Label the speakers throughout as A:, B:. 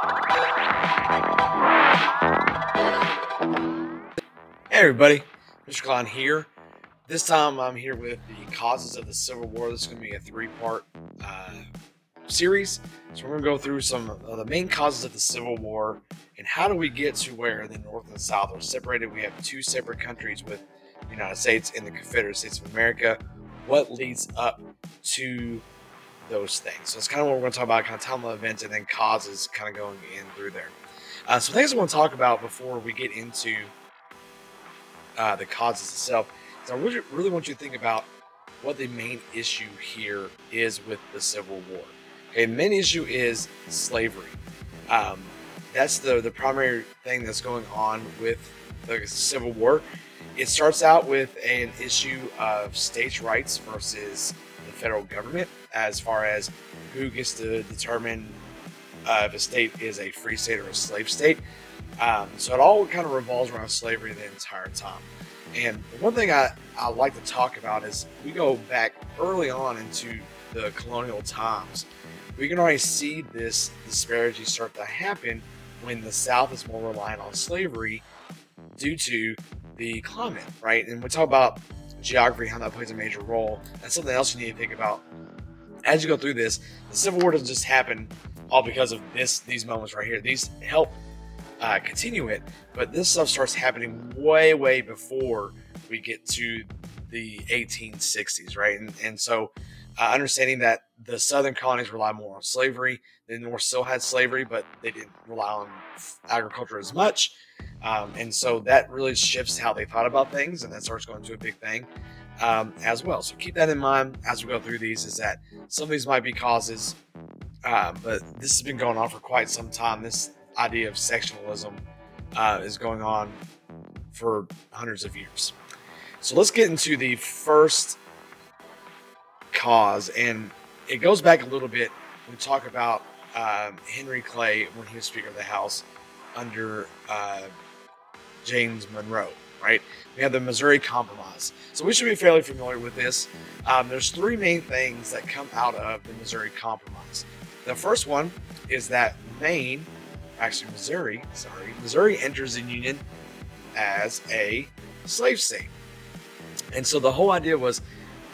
A: Hey everybody, Mr. Klein here. This time I'm here with the causes of the Civil War. This is going to be a three-part series. So we're going to go through some of the main causes of the Civil War and how do we get to where the North and the South are separated. We have two separate countries with the United States and the Confederate States of America. What leads up to those things? So it's kind of what we're going to talk about, kind of timeline events and then causes kind of going in through there. So things I want to talk about before we get into the causes itself. So I really want you to think about what the main issue here is with the Civil War. Okay, the main issue is slavery. That's the primary thing that's going on with the Civil War. It starts out with an issue of states' rights versus the federal government, as far as who gets to determine if a state is a free state or a slave state. So it all kind of revolves around slavery the entire time. And one thing I like to talk about is we go back early on into the colonial times. We can already see this disparity start to happen when the South is more reliant on slavery due to the climate, right? And we talk about geography, how that plays a major role. That's something else you need to think about as you go through this. The Civil War doesn't just happen all because of these moments right here. These help continue it, but this stuff starts happening way before we get to the 1860s, right? And so understanding that the southern colonies rely more on slavery. The North still had slavery, but they didn't rely on agriculture as much, and so that really shifts how they thought about things, and that starts going to a big thing as well. So keep that in mind as we go through these, is that some of these might be causes, but this has been going on for quite some time. This idea of sectionalism is going on for hundreds of years. So let's get into the first cause, and it goes back a little bit. We talk about Henry Clay when he was Speaker of the House under James Monroe, right? We have the Missouri Compromise. So we should be fairly familiar with this. There's three main things that come out of the Missouri Compromise. The first one is that Missouri enters the Union as a slave state. And so the whole idea was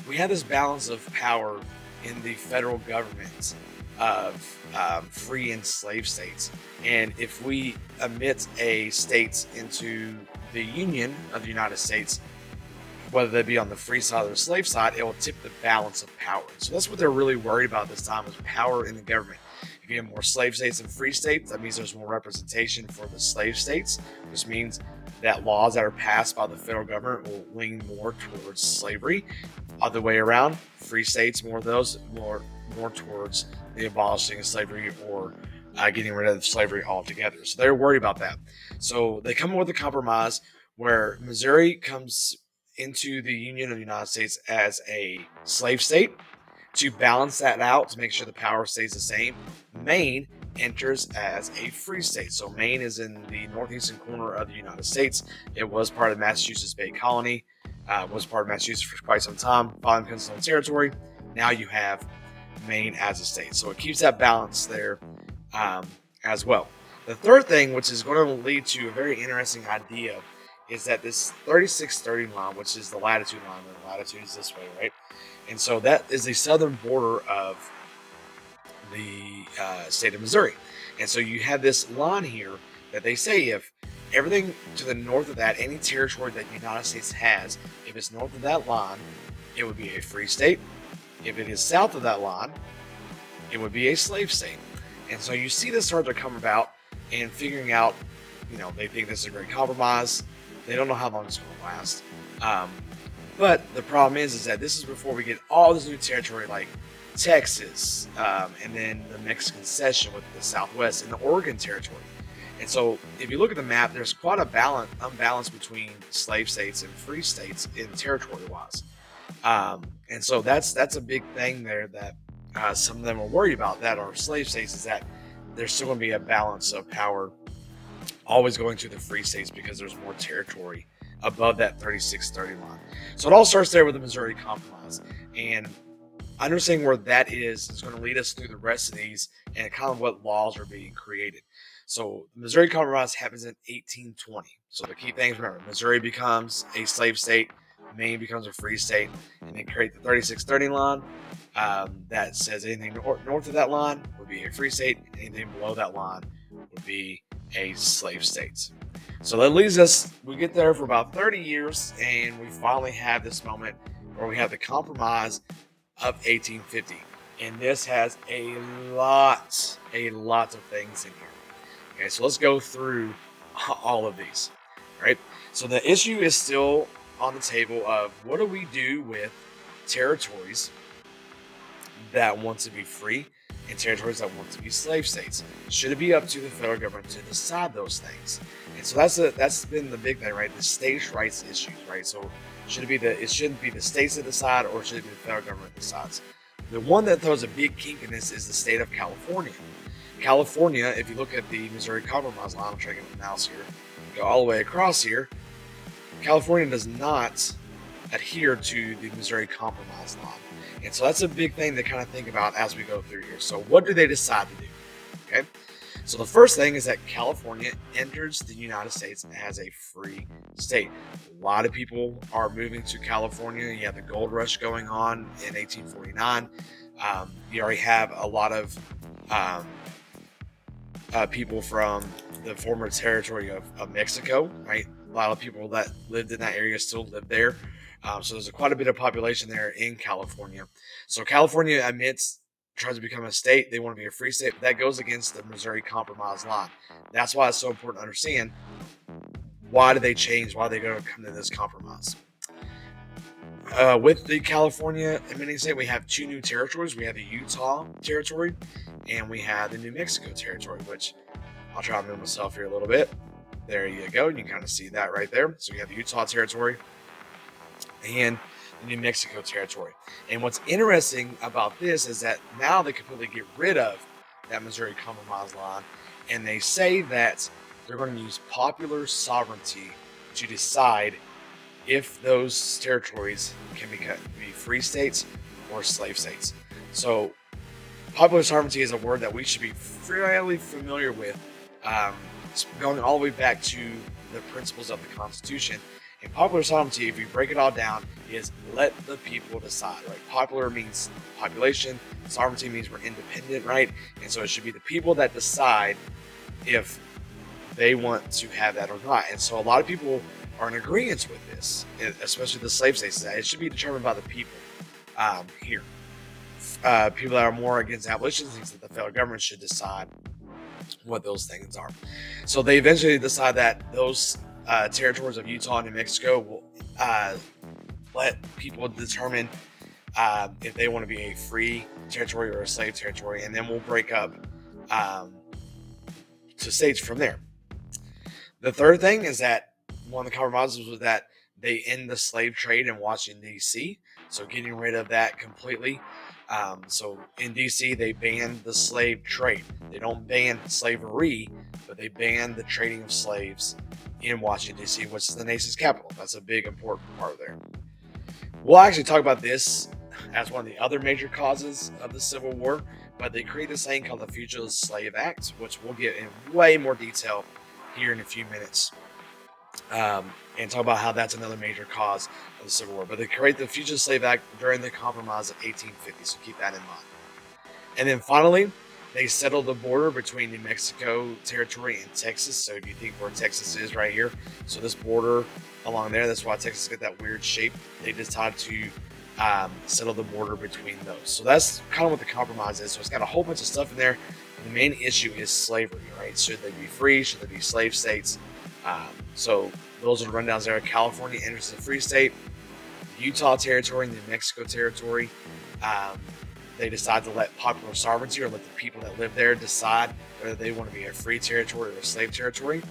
A: we had this balance of power in the federal government of free and slave states. And if we admit a state into the Union of the United States, whether they be on the free side or the slave side, it will tip the balance of power. So that's what they're really worried about this time, is power in the government. If you have more slave states than free states, that means there's more representation for the slave states, which means that laws that are passed by the federal government will lean more towards slavery. Other way around, free states, more towards the abolishing of slavery or getting rid of slavery altogether. So they're worried about that. So they come up with a compromise where Missouri comes into the Union of the United States as a slave state. To balance that out, to make sure the power stays the same, Maine enters as a free state. So Maine is in the northeastern corner of the United States. It was part of Massachusetts Bay Colony, was part of Massachusetts for quite some time, following its own territory. Now you have Maine as a state. So it keeps that balance there as well. The third thing, which is going to lead to a very interesting idea, is that this 3630 line, which is the latitude line, the latitude is this way, right? And so that is the southern border of the state of Missouri. And so you have this line here that they say if everything to the north of that, any territory that the United States has, if it's north of that line, it would be a free state. If it is south of that line, it would be a slave state. And so you see this start to come about and figuring out, they think this is a great compromise. They don't know how long it's going to last. But the problem is that this is before we get all this new territory like Texas, and then the Mexican cession with the Southwest and the Oregon territory. And so if you look at the map, there's quite a unbalance between slave states and free states in territory-wise. And so that's a big thing there that some of them are worried about, that are slave states, is that there's still going to be a balance of power always going to the free states because there's more territory above that 3630 line. So it all starts there with the Missouri Compromise. And understanding where that is going to lead us through the rest of these and kind of what laws are being created. So the Missouri Compromise happens in 1820. So the key things, remember, Missouri becomes a slave state, Maine becomes a free state, and they create the 3630 line that says anything north of that line would be a free state, anything below that line would be a slave state. So that leads us, we get there for about 30 years, and we finally have this moment where we have the Compromise of 1850. And this has a lot of things in here. Okay, so let's go through all of these. All right, so the issue is still on the table of what do we do with territories that want to be free and territories that want to be slave states? Should it be up to the federal government to decide those things? And so that's been the big thing, right? The states' rights issues, right? So it shouldn't be the states that decide, or should it be the federal government that decides? The one that throws a big kink in this is the state of California. California, if you look at the Missouri Compromise line, I'm trying to get the mouse here, go all the way across here, California does not adhere to the Missouri Compromise line. And so that's a big thing to kind of think about as we go through here. So what do they decide to do? Okay. So the first thing is that California enters the United States as a free state. A lot of people are moving to California. You have the gold rush going on in 1849. You already have a lot of people from the former territory of Mexico, right? A lot of people that lived in that area still live there. So there's quite a bit of population there in California. So California tries to become a state. They want to be a free state, but that goes against the Missouri Compromise line. That's why it's so important to understand, why did they change? Why are they going to come to this compromise? With the California admitting state, we have two new territories. We have the Utah territory and we have the New Mexico territory, which I'll try to move myself here a little bit. There you go. You can kind of see that right there. So we have the Utah territory and the New Mexico territory. And what's interesting about this is that now they completely get rid of that Missouri Compromise line, and they say that they're going to use popular sovereignty to decide if those territories can be free states or slave states. So popular sovereignty is a word that we should be fairly familiar with, going all the way back to the principles of the Constitution. And popular sovereignty, if you break it all down, is let the people decide, right? Popular means population, sovereignty means we're independent, right? And so it should be the people that decide if they want to have that or not. And so a lot of people are in agreement with this, especially the slave states, that it should be determined by the people here. People that are more against abolition think that the federal government should decide what those things are. So they eventually decide that those territories of Utah and New Mexico will let people determine if they want to be a free territory or a slave territory, and then we'll break up to states from there. The third thing is that one of the compromises was that they end the slave trade in Washington, D.C., so getting rid of that completely. So in D.C., they banned the slave trade. They don't ban slavery, but they ban the trading of slaves in Washington, D.C., which is the nation's capital. That's a big, important part there. We'll actually talk about this as one of the other major causes of the Civil War, but they created this thing called the Fugitive Slave Act, which we'll get in way more detail here in a few minutes, and talk about how that's another major cause of the Civil War. But they create the Fugitive Slave Act during the Compromise of 1850, so keep that in mind. And then finally, they settled the border between New Mexico territory and Texas. So if you think where Texas is right here, so this border along there, that's why Texas got that weird shape. They decided to settle the border between those. So that's kind of what the compromise is. So it's got a whole bunch of stuff in there. The main issue is slavery, right? Should they be free? Should they be slave states? So those are the rundowns there. California enters the free state. Utah territory and the New Mexico territory. They decide to let popular sovereignty, or let the people that live there decide whether they want to be a free territory or a slave territory.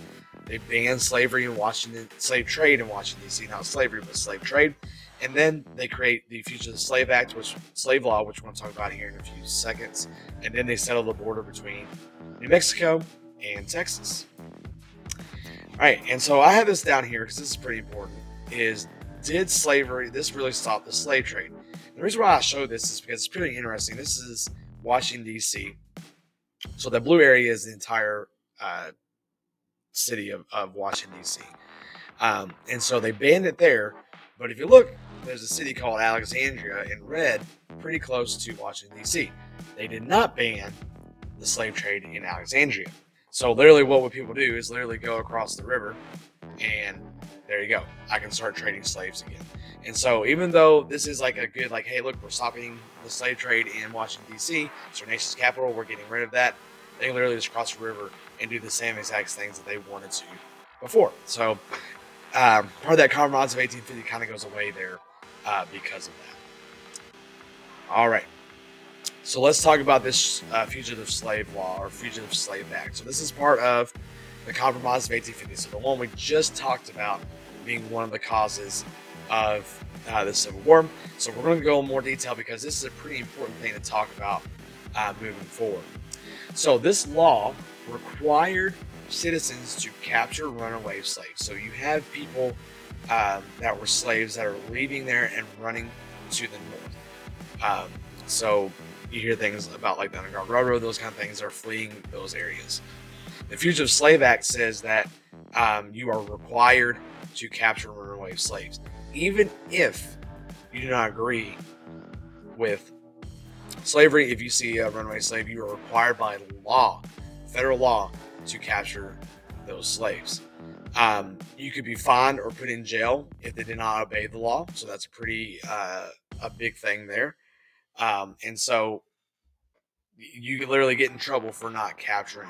A: They ban slavery in Washington, slave trade in Washington, D.C., not slavery, but slave trade. And then they create the Fugitive Slave Act, slave law, which we're going to talk about here in a few seconds. And then they settle the border between New Mexico and Texas. All right, and so I have this down here because this is pretty important, did slavery, this really stopped the slave trade? The reason why I show this is because it's pretty interesting. This is Washington, D.C. So the blue area is the entire city of Washington, D.C. And so they banned it there. But if you look, there's a city called Alexandria in red, pretty close to Washington, D.C. They did not ban the slave trade in Alexandria. So literally what would people do is literally go across the river, and there you go. I can start trading slaves again. And so even though this is like a good, like, hey, look, we're stopping the slave trade in Washington, D.C. It's our nation's capital. We're getting rid of that. They can literally just cross the river and do the same exact things that they wanted to before. So part of that compromise of 1850 kind of goes away there because of that. All right. So let's talk about this Fugitive Slave Law or Fugitive Slave Act. So this is part of the Compromise of 1850. So the one we just talked about being one of the causes of the Civil War. So we're going to go in more detail because this is a pretty important thing to talk about moving forward. So this law required citizens to capture runaway slaves. So you have people that were slaves that are leaving there and running to the north. So you hear things about like the Underground Railroad, those kind of things are fleeing those areas. The Fugitive Slave Act says that you are required to capture runaway slaves. Even if you do not agree with slavery, if you see a runaway slave, you are required by law, federal law, to capture those slaves. You could be fined or put in jail if they did not obey the law. So that's pretty a big thing there. And so you could literally get in trouble for not capturing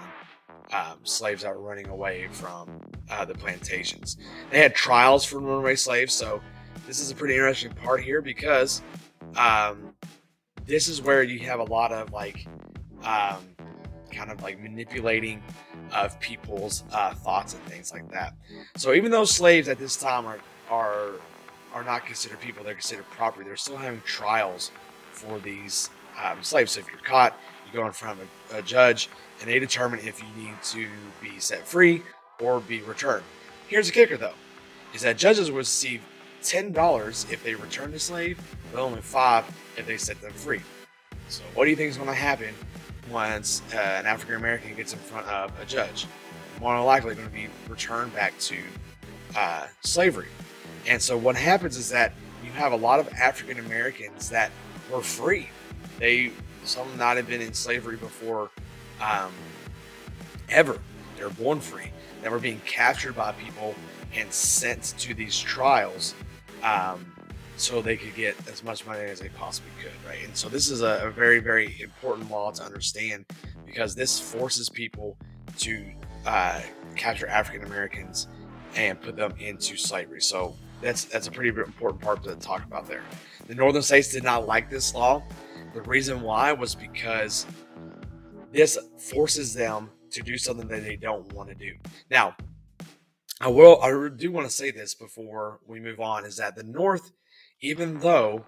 A: slaves that were running away from the plantations. They had trials for runaway slaves, so this is a pretty interesting part here because this is where you have a lot of like kind of like manipulating of people's thoughts and things like that. So even though slaves at this time are not considered people, they're considered property, they're still having trials for these slaves. So if you're caught, you go in front of a judge and they determine if you need to be set free or be returned. Here's the kicker though, is that judges will receive $10 if they return the slave, but only $5 if they set them free. So what do you think is going to happen once an African American gets in front of a judge? More than likely going to be returned back to slavery. And so what happens is that you have a lot of African Americans that were free. Some of them not have been in slavery before ever. They were born free. They were being captured by people and sent to these trials so they could get as much money as they possibly could, right? And so this is a very, very important law to understand because this forces people to capture African Americans and put them into slavery. So that's a pretty important part to talk about there. The northern states did not like this law. The reason why was because this forces them to do something that they don't want to do. Now, I do want to say this before we move on, is that the North, even though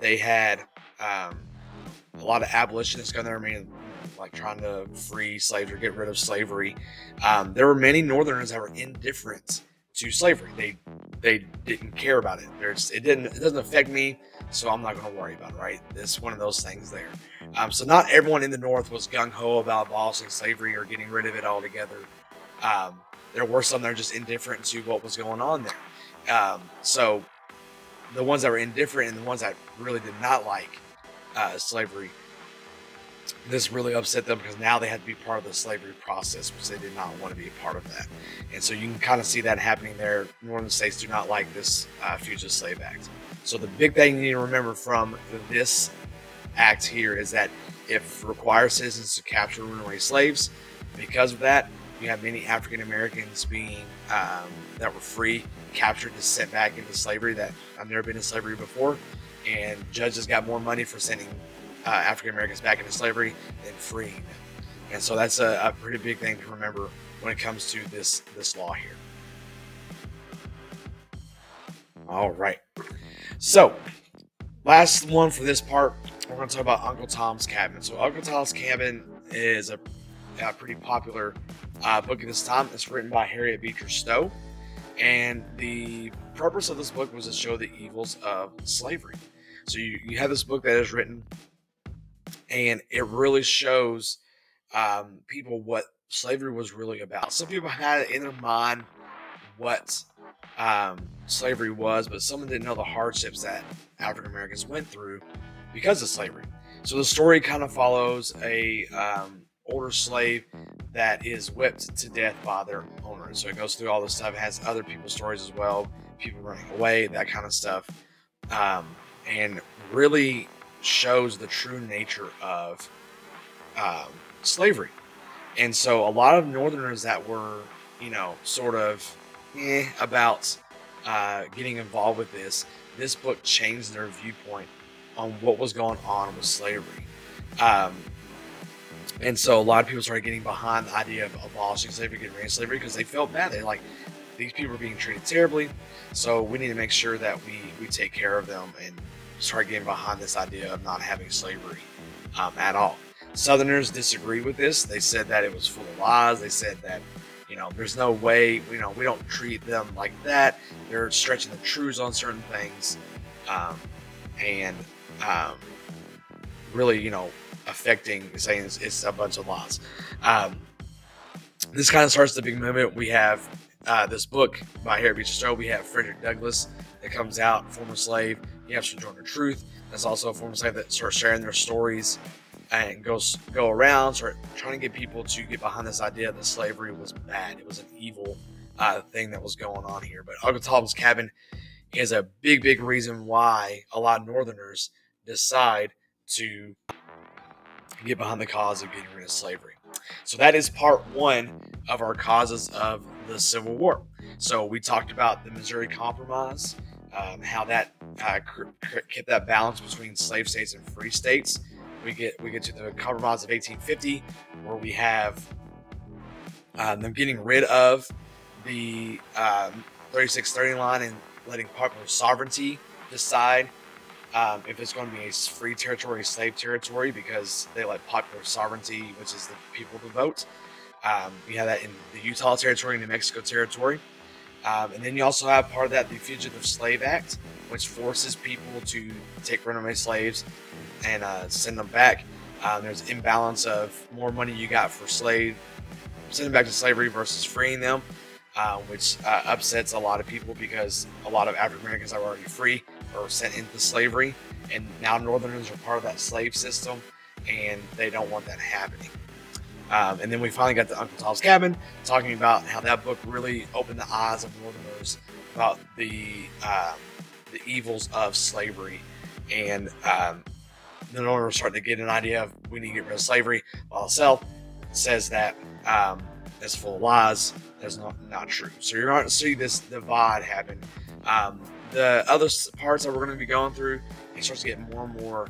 A: they had a lot of abolitionists going there, I mean, like trying to free slaves or get rid of slavery, there were many Northerners that were indifferent to slavery. They didn't care about it. It doesn't affect me, so I'm not going to worry about it, right? It's one of those things there. So not everyone in the North was gung-ho about abolishing slavery or getting rid of it altogether. There were some that were just indifferent to what was going on there. So the ones that were indifferent and the ones that really did not like slavery, this really upset them because now they had to be part of the slavery process, which they did not want to be a part of that. And so you can kind of see that happening there. Northern states do not like this Fugitive Slave Act. So the big thing you need to remember from this act here is that it requires citizens to capture runaway slaves. Because of that, you have many African Americans being that were free, captured and sent back into slavery that have never been in slavery before. And judges got more money for sending African Americans back into slavery than freeing them. And so that's a pretty big thing to remember when it comes to this law here. All right. So last one for this part, we're going to talk about Uncle Tom's Cabin. So Uncle Tom's Cabin is a pretty popular book at this time. It's written by Harriet Beecher Stowe. And the purpose of this book was to show the evils of slavery. So you have this book that is written, and it really shows people what slavery was really about. Some people had it in their mind what slavery was, but some didn't know the hardships that African Americans went through because of slavery. So the story kind of follows a older slave that is whipped to death by their owner. So it goes through all this stuff. It has other people's stories as well, people running away, that kind of stuff, and really shows the true nature of slavery. And so a lot of Northerners that were, sort of about getting involved with this book changed their viewpoint on what was going on with slavery. And so a lot of people started getting behind the idea of abolishing slavery, getting rid of slavery, because they felt bad. They're like, these people are being treated terribly, so we need to make sure that we take care of them, and start getting behind this idea of not having slavery at all. Southerners disagreed with this. They said that it was full of lies. They said that, there's no way, we don't treat them like that. They're stretching the truths on certain things, and really, affecting, saying it's a bunch of lies. This kind of starts the big movement. We have this book by Harriet Beecher Stowe. We have Frederick Douglass that comes out, former slave. You have Sojourner Truth, that's also a former slave, that starts sharing their stories and go around, start trying to get people to get behind this idea that slavery was bad. It was an evil thing that was going on here. But Uncle Tom's Cabin is a big reason why a lot of Northerners decide to get behind the cause of getting rid of slavery. So that is part one of our causes of the Civil War. So we talked about the Missouri Compromise, how that kept that balance between slave states and free states. We get to the Compromise of 1850, where we have them getting rid of the 3630 line and letting popular sovereignty decide if it's going to be a free territory, slave territory, because they let popular sovereignty, which is the people to vote. You have that in the Utah Territory, New Mexico Territory. And then you also have part of that, the Fugitive Slave Act, which forces people to take runaway slaves and send them back. There's an imbalance of more money you got for sending back to slavery versus freeing them, which upsets a lot of people, because a lot of African Americans that were already free are sent into slavery, and now Northerners are part of that slave system, and they don't want that happening. And then we finally got to Uncle Tom's Cabin, talking about how that book really opened the eyes of Northerners about the evils of slavery, and the Northerners starting to get an idea of we need to get rid of slavery, while itself says that it's full of lies. That's not true. So you're going to see this divide happen. The other parts that we're going to be going through, it starts to get more and more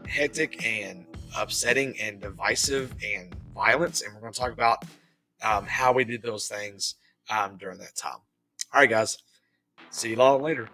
A: hectic and upsetting and divisive and violence, and we're going to talk about how we did those things during that time. All right, guys. See you all later.